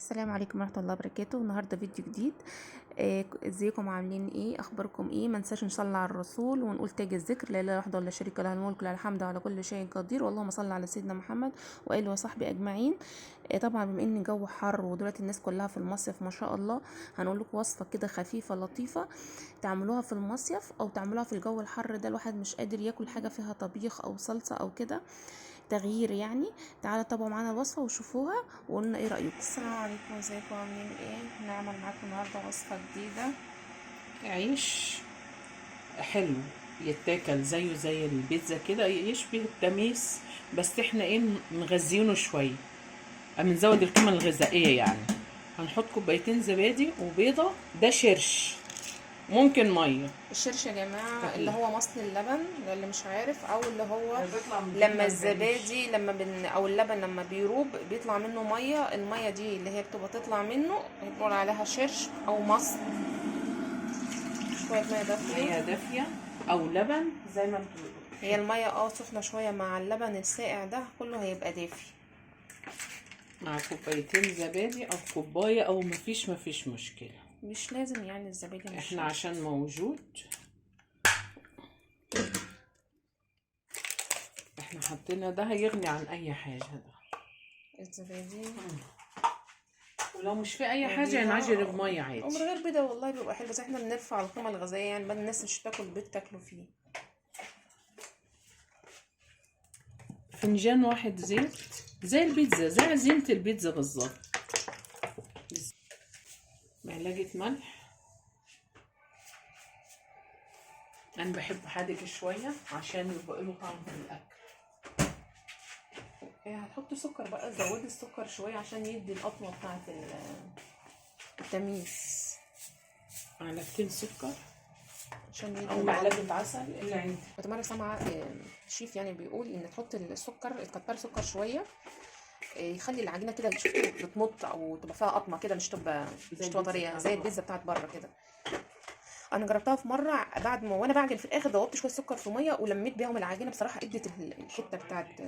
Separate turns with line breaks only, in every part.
السلام عليكم ورحمه الله وبركاته. النهارده فيديو جديد. ازيكم عاملين ايه؟ اخباركم ايه؟ ما ننساش نصلي على الرسول ونقول تاج الذكر: لا اله وحده ولا شريك له، الملك وله الحمد على كل شيء قدير، واللهم صل على سيدنا محمد واله وصحبه اجمعين. طبعا بما ان الجو حر ودلوقتي الناس كلها في المصيف ما شاء الله، هنقول لكم وصفه كده خفيفه لطيفه تعملوها في المصيف او تعملوها في الجو الحر ده. الواحد مش قادر ياكل حاجه فيها طبيخ او صلصه او كده، تغيير يعني. تعالوا تابعوا معانا الوصفه وشوفوها وقولنا ايه رايكم. السلام عليكم، ازيكم عاملين ايه؟ هنعمل معاكم النهارده وصفه جديده.
عيش حلو يتاكل زيه زي البيتزا كده، يشبه التميس، بس احنا ايه مغذينه شويه، بنزود القيمه الغذائيه يعني. هنحط كوبايتين زبادي وبيضه، ده شرش، ممكن ميه.
الشرش يا جماعه اللي
صحيح.
هو مصل اللبن، اللي مش عارف، او اللي هو
بيطلع من
لما
الجبنة القريش.
الزبادي او اللبن لما بيروب بيطلع منه ميه، الميه دي اللي هي بتبقى تطلع منه بنقول عليها شرش او مصل. شويه ميه دافيه.
ميه دافيه او لبن زي ما انتوا.
هي الميه سخنه شويه مع اللبن الساقع ده كله هيبقى دافي.
مع كوبايتين زبادي او كوبايه، او مفيش مشكله.
مش لازم يعني الزبادي، مش
احنا عشان موجود احنا حطينا ده، هيغني عن اي حاجه ده.
الزبادي.
ولو مش في اي حاجه نعجن بميه عادي.
ومن غير بيضه والله بيبقى حلو، بس احنا بنرفع القيمه الغذائيه يعني، بدل الناس مش تاكل بيض تاكلوا فيه.
فنجان واحد زيت، زي البيتزا، زي عزيمه البيتزا بالظبط. معلقه ملح، انا بحب حادق شويه عشان يبقى له طعم في الاكل.
هتحطي سكر بقى، زودي السكر شويه عشان يدي القطمه بتاعه التميس.
معلقتين سكر
عشان يدي
او معلقه عسل اللي عندي.
كنت مره سامعه شيف يعني بيقول ان تحط السكر، تكتري سكر شويه، يخلي العجينه كده شفتوا بتمط او تبقى فيها قطمه كده، مش تبقى طريه زي البيتزا بتاعت بره كده. انا جربتها في مره بعد ما وانا بعجن في الاخر ضربت شويه سكر في ميه ولميت بيهم العجينه، بصراحه ادت الحته بتاعت.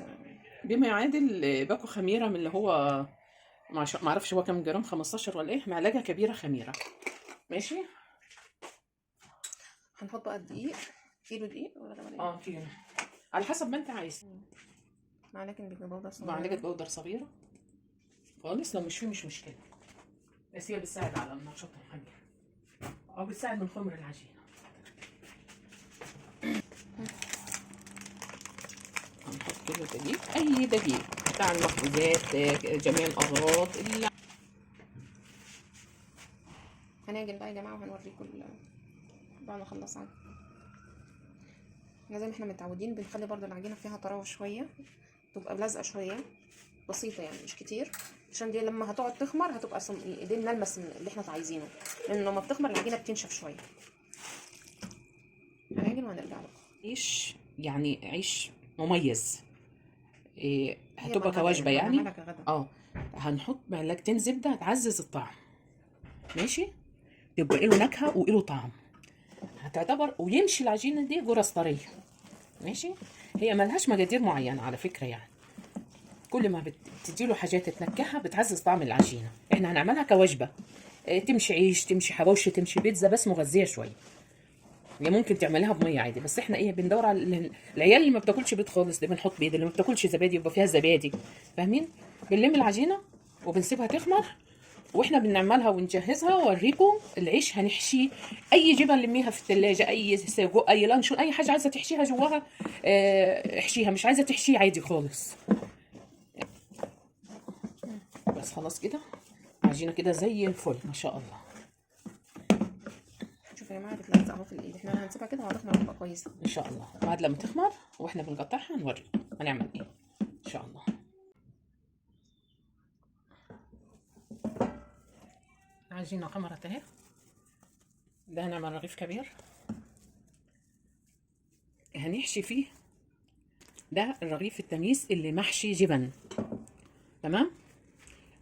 بما يعادل باكو خميره من اللي هو ما اعرفش هو كام جرام، 15 ولا ايه، معلقه كبيره خميره. ماشي.
هنحط بقى الدقيق، كيلو دقيق ولا ده ايه؟
كده على حسب ما انت عايز.
معلقه بيكنج باودر صغيره.
معلقه بودر صغيره خالص، لو مش فيه مش مشكله، بس هي بتساعد على النشاط الحاجة، او بتساعد من خمر العجينه. هنحط كيلو دقيق، اي دقيق بتاع المخبوزات، جميع الاغراض اللي.
هنعجن بقى يا جماعه وهنوريكم بعد ما نخلص عجن. زي ما احنا متعودين بنخلي برضو العجينه فيها طراوه شويه، تبقى لازقه شويه بسيطه يعني مش كتير، عشان دي لما هتقعد تخمر هتبقى دي الملمس اللي احنا عايزينه، لان لما بتخمر العجينه بتنشف شويه. هنعجن وهنرجع لكم.
عيش يعني عيش مميز، هتبقى
غدا
كوجبه
يعني،
يعني.
هنعملها كغدا.
هنحط معلقتين زبده هتعزز الطعم. ماشي، يبقى له نكهه وله طعم، هتعتبر ويمشي العجينه دي جرس طريه. ماشي. هي ملهاش مقادير معينه على فكره يعني، كل ما بتديله حاجات تنكهها بتعزز طعم العجينه. احنا هنعملها كوجبه، تمشي عيش، تمشي حواوشي، تمشي بيتزا، بس مغذيه شويه. يعني ممكن تعمليها بميه عادي، بس احنا بندور على العيال اللي ما بتاكلش بيض خالص، دي بنحط بيض، اللي ما بتاكلش زبادي يبقى فيها زبادي. فاهمين؟ بنلم العجينه وبنسيبها تخمر، واحنا بنعملها ونجهزها واوريكم. العيش هنحشيه اي جبن لميها في الثلاجه، اي سجق، اي لانشون، اي حاجه عايزه تحشيها جواها احشيها، مش عايزه تحشيه عادي خالص. بس خلاص كده، عجينه كده زي الفل ما شاء الله.
شوفوا يا جماعه بتلزق اهو في الايد، احنا هنسيبها كده وهتخمر تبقى كويسه
ان شاء الله بعد لما تخمر واحنا بنقطعها نوريكم هنعمل ايه ان شاء الله. العجينه خمرت اهي، ده هنعمل رغيف كبير هنحشي فيه. ده الرغيف التميس اللي محشي جبن، تمام.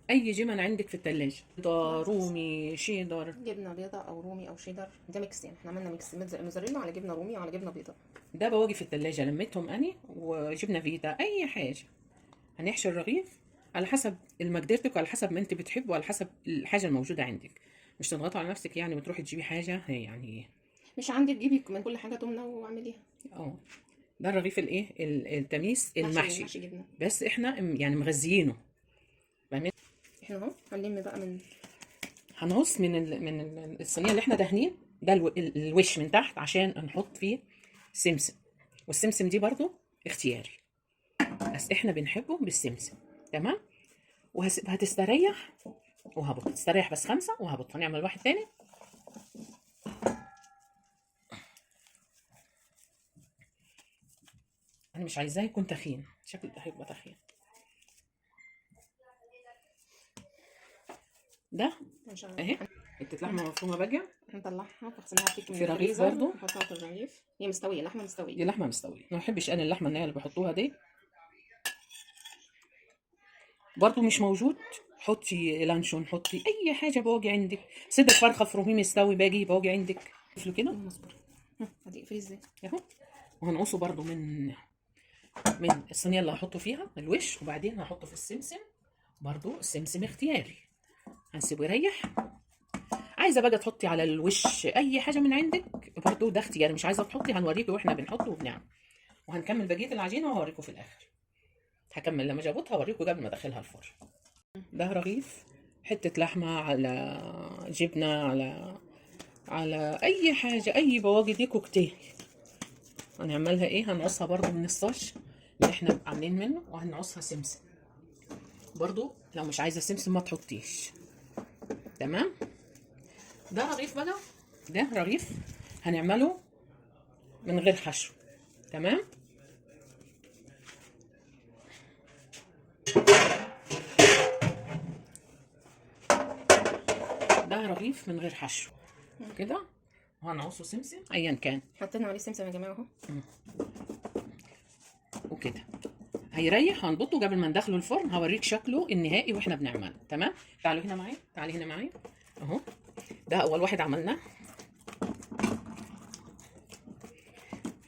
اي جبن عندك في التلاجة، بيضة، رومي، شيدر.
جبنه بيضه او رومي او شيدر، ده ميكس يعني، احنا عملنا ميكس موزاريلا على جبنه رومي على جبنه بيضه.
ده بواجي في التلاجة لميتهم اني، وجبنه فيتا، اي حاجه. هنحشي الرغيف على حسب مقدرتك وعلى حسب ما انت بتحب وعلى حسب الحاجه الموجوده عندك. مش تضغطي على نفسك يعني وتروحي تجيبي حاجه هي يعني.
مش عندي تجيبي من كل حاجه تمنه واعمليها.
اه. ده الرغيف الايه التميس
محشي
المحشي.
محشي جبنه.
بس احنا يعني مغذيينه. فاهمين؟
احنا اهو هنلم بقى من
هنقص من الصينيه اللي احنا دهنين ده الوش من تحت عشان نحط فيه سمسم. والسمسم دي برضو اختياري، بس احنا بنحبه بالسمسم. تمام. وهسيبها تستريح وهبط تستريح بس 5 وهبط. هنعمل واحد تاني. انا مش عايزاه يكون تخين، شكله ده هيبقى تخين. ده
مش عارفه.
اهي حته لحمه مفرومه باجيه
هنطلعها وهغسلها فيك من
في رغيف
الفريزر
برضو.
نحطها في الرغيف. هي مستويه، لحمه
دي
مستويه.
لحمه مستويه. ما بحبش انا اللحمه النيه اللي بيحطوها دي. برضو مش موجود، حطي لانشون، حطي اي حاجه بواجي عندك. صدر فرخه فرومي مستوي باجي بواجي عندك. شوفوا كده
مصبر. هدي اقفلي ازاي
اهو. وهنقصه برضو من الصينيه اللي هحطه فيها الوش، وبعدين هحطه في السمسم. برضو السمسم اختياري، هنسيبه يريح. عايزه بقى تحطي على الوش اي حاجه من عندك برضو ده اختياري. مش عايزه تحطي هنوريكي واحنا بنحطه وبنعمل. وهنكمل بقيه العجينه وهوريكم في الاخر. هكمل لما اجي هوريكم قبل ما ادخلها الفرن. ده رغيف، حته لحمه على جبنه على اي حاجه، اي بواقي دي كوكتيل. هنعملها ايه؟ هنقصها برضو من الصاج اللي احنا عاملين منه، وهنقصها سمسم برضو. لو مش عايزه سمسم ما تحطيش. تمام. ده رغيف بقى، ده رغيف هنعمله من غير حشو. تمام. ده رغيف من غير حشو كده. وهنعصه سمسم ايا كان.
حطينا عليه سمسم يا جماعه اهو.
وكده هيريح. هنضبطه قبل ما ندخله الفرن. هوريك شكله النهائي واحنا بنعمله. تمام. تعالوا هنا معايا، تعالي هنا معايا اهو. ده اول واحد عملناه،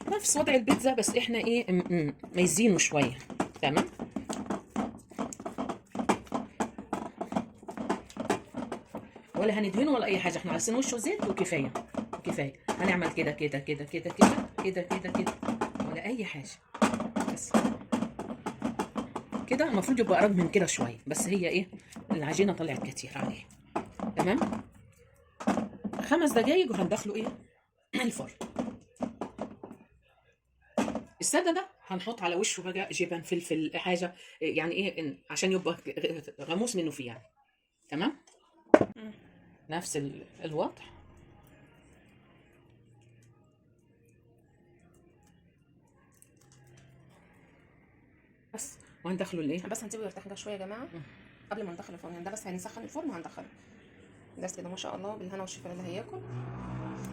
نفس وضع البيتزا بس احنا ايه ميزينه شويه. تمام. ولا هندهنه ولا اي حاجه، احنا عايزين وشه زيت وكفايه. كفايه. هنعمل كده كده كده كده كده كده كده كده ولا اي حاجه. بس كده المفروض يبقى اقرب من كده شويه، بس هي ايه العجينه طلعت كتير عليه. تمام. 5 دقايق وهندخله ايه الفرن. الساده ده هنحط على وشه بقى جبن فلفل حاجه يعني ايه عشان يبقى غموس منه فيه يعني. تمام. نفس الوضع. بس وهندخله الايه.
بس هنسيبه يرتاح ده شويه يا جماعه قبل ما ندخل الفرن. يعني ده بس هنسخن الفرن وهندخله. بس كده ما شاء الله بالهنا والشفا اللي هياكل.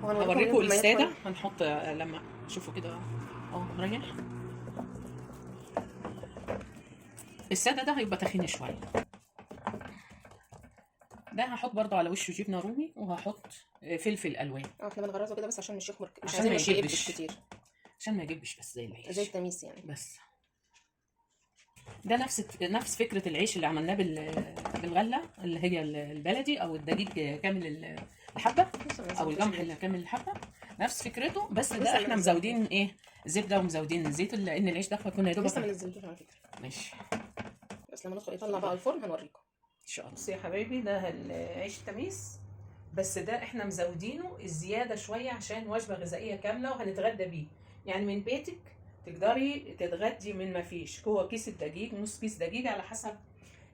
هوريكم الساده. هنحط لما شوفوا كده اهو مريح. الساده ده هيبقى تخين شويه. ده هحط برضو على وشه جبنه رومي وهحط فلفل الوان.
احنا بنغرزه كده بس عشان مش يخمر، مش
عشان
عايزين
ما
يقبش كتير،
عشان ما يجبش بس زي العيش
زي التميس يعني.
بس. ده نفس فكره العيش اللي عملناه بالغله اللي هي البلدي او الدقيق كامل الحبه او القمح اللي كامل الحبه. نفس فكرته بس ده احنا مزودين ايه زبده ومزودين زيت لان العيش ده كنا يا دوب
لسه ما نزلتوش على فكره.
ماشي.
بس لما ندخل يطلع بقى الفرن هنوريكم
ان شاء الله. بصوا يا حبايبي ده العيش التميس، بس ده احنا مزودينه الزياده شويه عشان وجبه غذائيه كامله وهنتغدى بيه. يعني من بيتك تقدري تتغدي من ما فيش. هو كيس الدقيق، نص كيس دقيق على حسب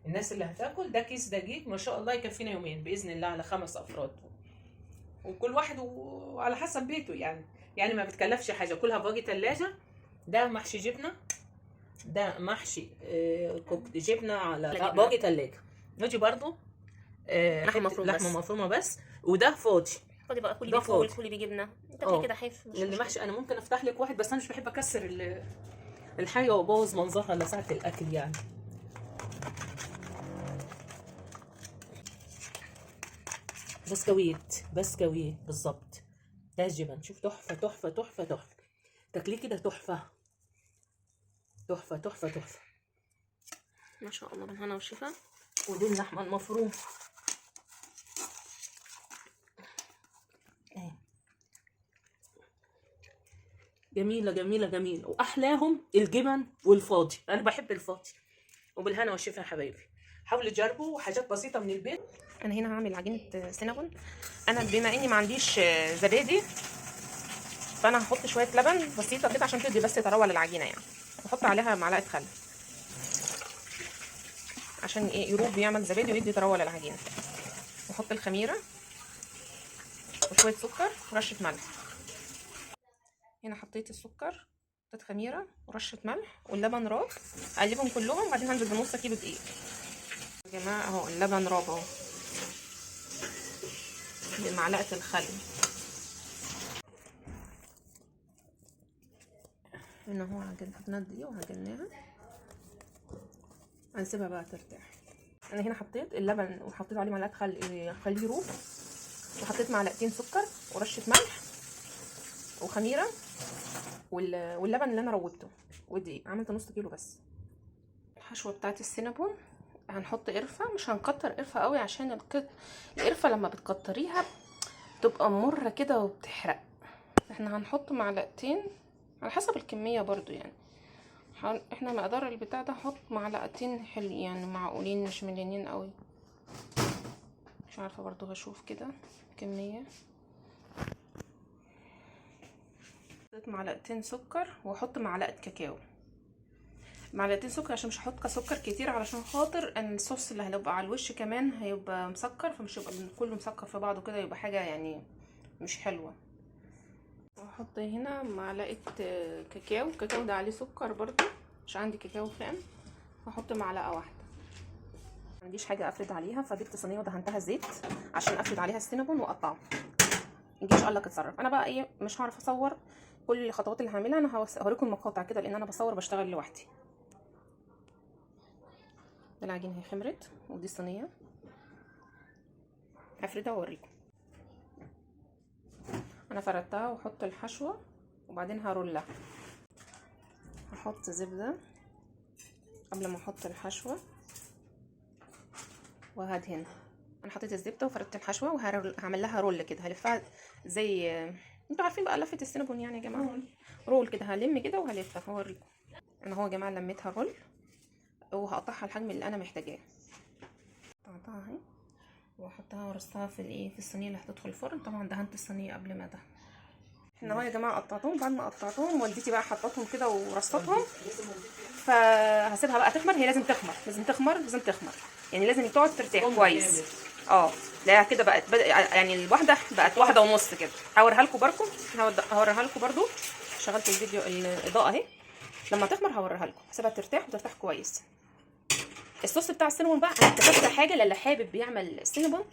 الناس اللي هتاكل. ده كيس دقيق ما شاء الله يكفينا يومين باذن الله على 5 افراد، وكل واحد وعلى حسب بيته يعني ما بتكلفش حاجه. كلها بواجي ثلاجه. ده محشي جبنه، ده محشي جبنه على بواجي ثلاجه. نجي برضو لحمه مفرومه بس. وده فاضي.
خدي بقى كلي بفول كلي بجبنه تاكلي كده حيف.
اللي محشي انا ممكن افتح لك واحد بس انا مش بحب اكسر الحاجه وابوظ منظرها لساعه الاكل يعني. بسكويت بالظبط. ده الجبن شوف تحفه تحفه تحفه تحفه. تاكليه كده تحفه تحفه تحفه تحفه.
ما شاء الله بالهنا والشفا.
ودي اللحمه المفرومه جميله جميله جميله، واحلاهم الجبن والفاضي. انا بحب الفاضي. وبالهنا والشفا يا حبايبي، حاولوا تجربوا حاجات بسيطه من البيت.
انا هنا هعمل عجينه سينابون. انا بما اني ما عنديش زبادي، فانا هحط شويه لبن بسيطه كده عشان تدي بس تروى للعجينه يعني. واحط عليها معلقه خل عشان يروب يعمل زبادي ويدي تروى للعجينه. واحط الخميره وشويه سكر ورشه ملح. هنا حطيت السكر، حطيت خميره ورشه ملح واللبن راب. اقلبهم كلهم وبعدين هنزل بنص كيلو دقيق. يا جماعه اهو اللبن راب اهو بمعلقه الخل. هنا هو حطينا الدقيق وعجناها، هنسيبها بقى ترتاح. انا هنا حطيت اللبن وحطيت عليه معلقه خل يخليه يروب، وحطيت معلقتين سكر ورشه ملح وخميره واللبن اللي انا روبته ودقيق. عملت نص كيلو بس. الحشوه بتاعت السينابون هنحط قرفه، مش هنكتر قرفه قوي عشان القرفه لما بتكتريها بتبقى مره كده وبتحرق. احنا هنحط معلقتين على حسب الكميه برضو يعني. احنا مقدار البتاع ده هحط معلقتين حلو يعني معقولين، مش مليانين قوي. مش عارفه برضو، هشوف كده كميه. حطيت معلقتين سكر واحط معلقه كاكاو. معلقتين سكر عشان مش هحط سكر كتير، علشان خاطر ان الصوص اللي هيبقى على الوش كمان هيبقى مسكر، فمش يبقى كله مسكر في بعضه كده، يبقى حاجه يعني مش حلوه. واحط هنا معلقه كاكاو. الكاكاو ده عليه سكر برضو، مش عندي كاكاو خام. هحط معلقه واحده. ما عنديش حاجه افرد عليها، فجبت صينيه ودهنتها زيت عشان افرد عليها السينابون واقطعه. الجيش قال لك اتصرف. انا بقى ايه، مش هعرف اصور كل الخطوات اللي هعملها. انا هوريكم المقاطع كده لان انا بصور بشتغل لوحدي. ده العجينه هي خمرت، ودي الصينيه هفردها واوريكم. انا فردتها واحط الحشوه وبعدين هرولها. هحط زبده قبل ما احط الحشوه وهدهن. انا حطيت الزبده وفردت الحشوه وهعمل لها رول كده، هلفها زي انتوا عارفين بقى لفه السينابون يعني يا جماعه. رول كده هلم كده وهلفها هوريكم. انا هو يا جماعه لميتها رول وهقطعها الحجم اللي انا محتاجاه. قطعتها اهي واحطها ورصها في الصينيه اللي هتدخل الفرن. طبعا دهنت الصينيه قبل ما ده. احنا اهو يا جماعه قطعتهم. بعد ما قطعتهم والدتي بقى حطتهم كده ورصتهم، فهسيبها بقى تخمر. هي لازم تخمر لازم تخمر لازم تخمر يعني، لازم تقعد ترتاح كويس. لا كده بقت يعني الواحده بقت 1.5 كده. هوريها لكم برضو، هوريها لكم برضو. شغلت الفيديو الاضاءه اهي. لما تخمر هوريها لكم. هسيبها ترتاح وترتاح كويس. الصوص بتاع السينابون بقى انا اكتشفت حاجه للي حابب يعمل السينابون،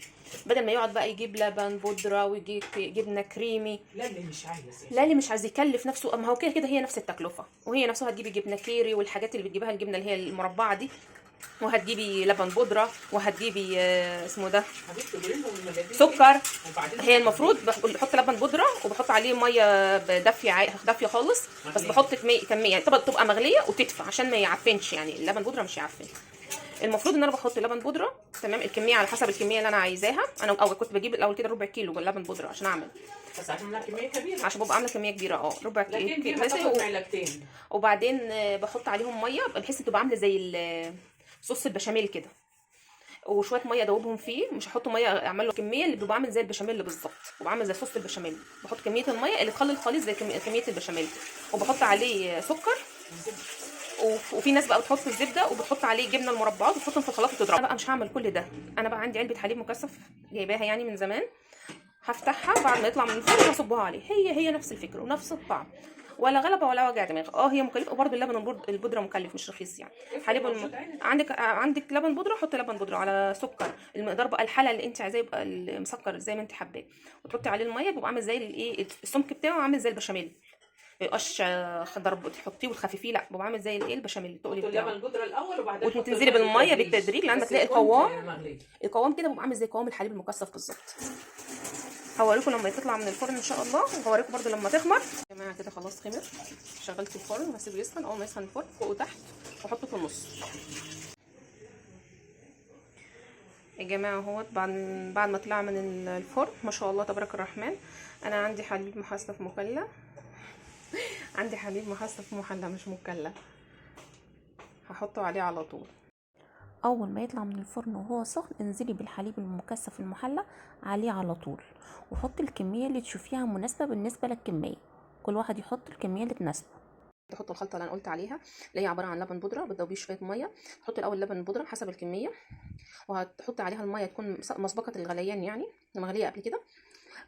بدل ما يقعد بقى يجيب لبن بودره ويجيب جبنه كريمي.
لا اللي مش عايز
لا اللي مش عايز يكلف نفسه. اما هو كده كده هي نفس التكلفه، وهي نفسها هتجيبي جبنه كيري والحاجات اللي بتجيبها الجبنه اللي هي المربعه دي، وهتجيبي لبن بودره، وهتجيبي اسمه ده سكر. هي المفروض بحط لبن بودره وبحط عليه ميه دافيه خالص، بس بحط كميه يعني تبقى مغليه وتدفى عشان ما يعفنش يعني. اللبن بودره مش يعفن. المفروض ان انا بحط لبن بودره تمام، الكميه على حسب الكميه اللي انا عايزاها. انا اول كنت بجيب الاول كده ربع كيلو لبن بودره عشان اعمل،
بس عشان اعمل كميه كبيره،
عشان ببقى عامله كميه كبيره ربع كيلو
معلقتين.
وبعدين بحط عليهم ميه بحيث تبقى عامله زي صوص البشاميل كده، وشويه ميه ادوبهم فيه. مش هحط ميه، اعمل له كميه اللي بيبقى عامل زي البشاميل بالظبط، بيبقى عامل زي صوص البشاميل. بحط كميه الميه اللي تخلي الخليط زي كميه البشاميل، وبحط عليه سكر. وفي ناس بقى بتحط الزبده وبتحط عليه جبنه المربعات وتحطهم في الخلاط وتضرب. انا بقى مش هعمل كل ده. انا بقى عندي علبه حليب مكثف جايباها يعني من زمان، هفتحها بعد ما يطلع من الفرن وهصبها عليه. هي نفس الفكره ونفس الطعم، ولا غلبه ولا وجع دماغ. هي مكلفه، وبرده اللبن البودره مكلف مش رخيص يعني. حليب عندك لبن بودره، حطي لبن بودره على سكر. المقدار بقى الحاله اللي انت عايزاه يبقى المسكر زي ما انت حباه، وتحطي عليه الميه بيبقى عامل زي السمك بتاعه، عامل زي البشاميل. ما يبقاش خضر تحطيه وتخففيه، لا بيبقى عامل زي البشاميل التقلي بتاعه.
اللبن البودره الاول وبعدين
وتنزلي بالميه بالتدريج لان تلاقي القوام كده بيبقى عامل زي قوام الحليب المكثف بالظبط. هوريكم لما تطلع من الفرن ان شاء الله، وهوريكم برده لما تخمر. يا جماعه كده خلاص خمر. شغلت الفرن وهسيبه يسخن. اول ما يسخن الفرن فوق وتحت واحطه في النص. يا جماعه اهوت بعد ما طلع من الفرن ما شاء الله تبارك الرحمن. انا عندي حليب محسف مكلف، عندي حليب محسف محلى مش مكلف، هحطه عليه على طول. اول ما يطلع من الفرن وهو سخن انزلي بالحليب المكثف المحلى عليه على طول، وحطي الكميه اللي تشوفيها مناسبه بالنسبه للكميه، كل واحد يحط الكميه اللي تناسبه. تحطوا الخلطه اللي انا قلت عليها اللي هي عباره عن لبن بودره، بتضربيه شويه ميه. تحطي الاول لبن بودره حسب الكميه، وهتحطي عليها الميه تكون مسبقه الغليان، يعني مغليه قبل كده،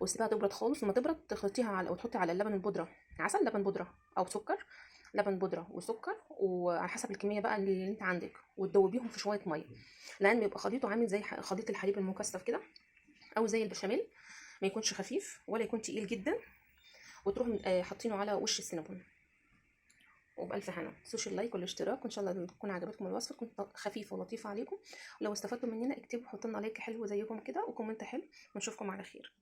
وتسيبها تبرد خالص. لما تبرد تخلطيها على وتحطي على اللبن البودره عسل، لبن بودره او سكر، لبن بودره وسكر، وعلى حسب الكميه بقى اللي انت عندك، وتدوبيهم في شويه ميه، لان بيبقى خليطه عامل زي خليط الحليب المكثف كده، او زي البشاميل، ما يكونش خفيف ولا يكون تقيل جدا. وتروحوا حاطينه على وش السينابون. وبألف هنا، متنسوش اللايك والاشتراك، وان شاء الله تكون عجبتكم الوصفه، تكون خفيفه ولطيفه عليكم. ولو استفدتوا مننا اكتبوا حطوا لنا لايك حلو زيكم كده وكومنت حلو، ونشوفكم على خير.